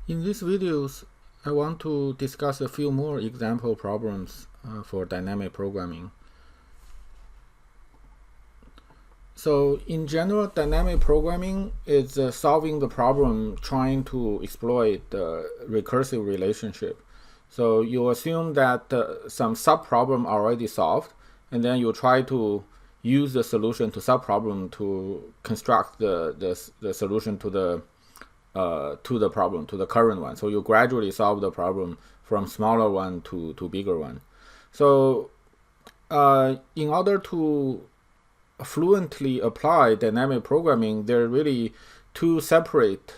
In these videos, I want to discuss a few more example problems for dynamic programming. So in general, dynamic programming is solving the problem trying to exploit the recursive relationship. So you assume that some sub-problem already solved, and then you try to use the solution to sub-problem to construct the solution to the problem, to the current one. So you gradually solve the problem from smaller one to bigger one. So in order to fluently apply dynamic programming, there are really two separate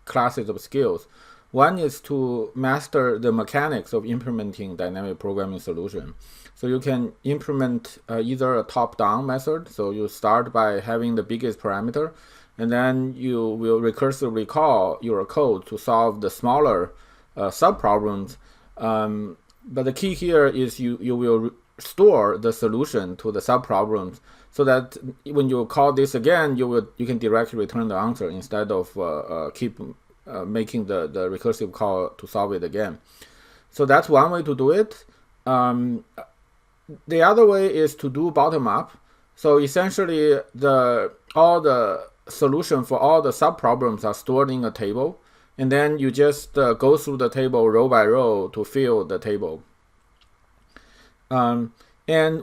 classes of skills. One is to master the mechanics of implementing dynamic programming solution. So you can implement either a top-down method. So you start by having the biggest parameter, and then you will recursively call your code to solve the smaller sub-problems. But the key here is you will store the solution to the sub-problems, so that when you call this again, you can directly return the answer instead of keep making the recursive call to solve it again. So that's one way to do it. The other way is to do bottom-up. So essentially, all the solution for all the sub-problems are stored in a table, and then you just go through the table row by row to fill the table. And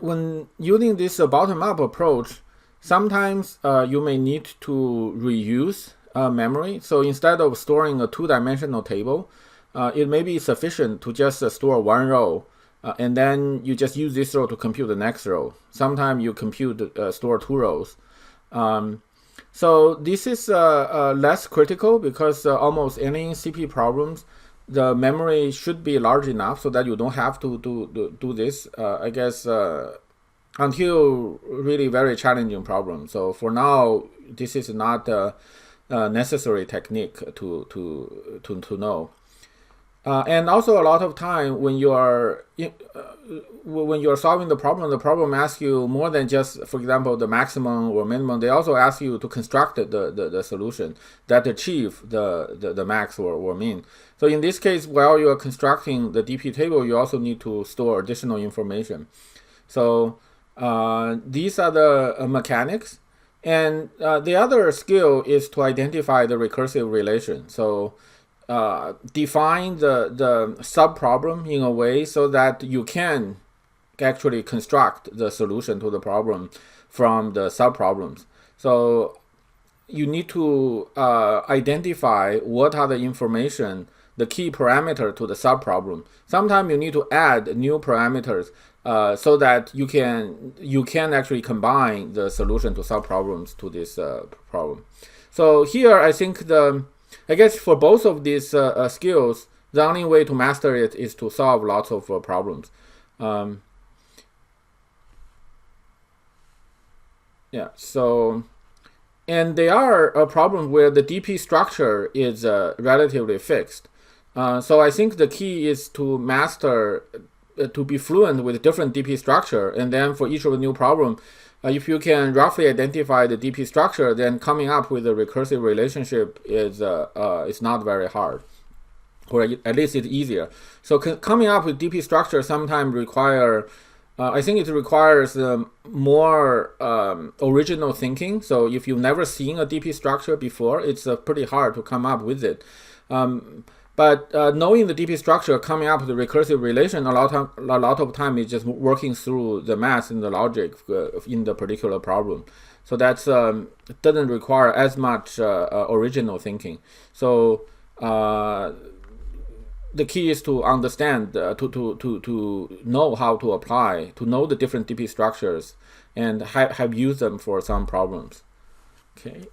when using this bottom-up approach, sometimes you may need to reuse memory. So instead of storing a two-dimensional table, it may be sufficient to just store one row, and then you just use this row to compute the next row. Sometimes you store two rows. So this is less critical because almost any CP problems, the memory should be large enough so that you don't have to do this, I guess, until really very challenging problems. So for now, this is not a necessary technique to know. And also, a lot of time when you are solving the problem asks you more than just, for example, the maximum or minimum. They also ask you to construct the solution that achieve the max or min. So in this case, while you are constructing the DP table, you also need to store additional information. So these are the mechanics. And the other skill is to identify the recursive relation. So define the sub-problem in a way so that you can actually construct the solution to the problem from the sub-problems. So you need to identify what are the information, the key parameter to the sub-problem. Sometimes you need to add new parameters so that you can actually combine the solution to sub-problems to this problem. So here, I guess for both of these skills, the only way to master it is to solve lots of problems. Yeah, so, and there are problems where the DP structure is relatively fixed. So I think the key is to master, to be fluent with different DP structure, and then for each of the new problem, if you can roughly identify the DP structure, then coming up with a recursive relationship is not very hard, or at least it's easier. So coming up with DP structure sometimes require, I think it requires more original thinking. So if you've never seen a DP structure before, it's pretty hard to come up with it. But knowing the DP structure, coming up with the recursive relation, a lot of time is just working through the math and the logic in the particular problem. So that's doesn't require as much original thinking. So the key is to understand, to know how to apply, to know the different DP structures, and have used them for some problems. Okay.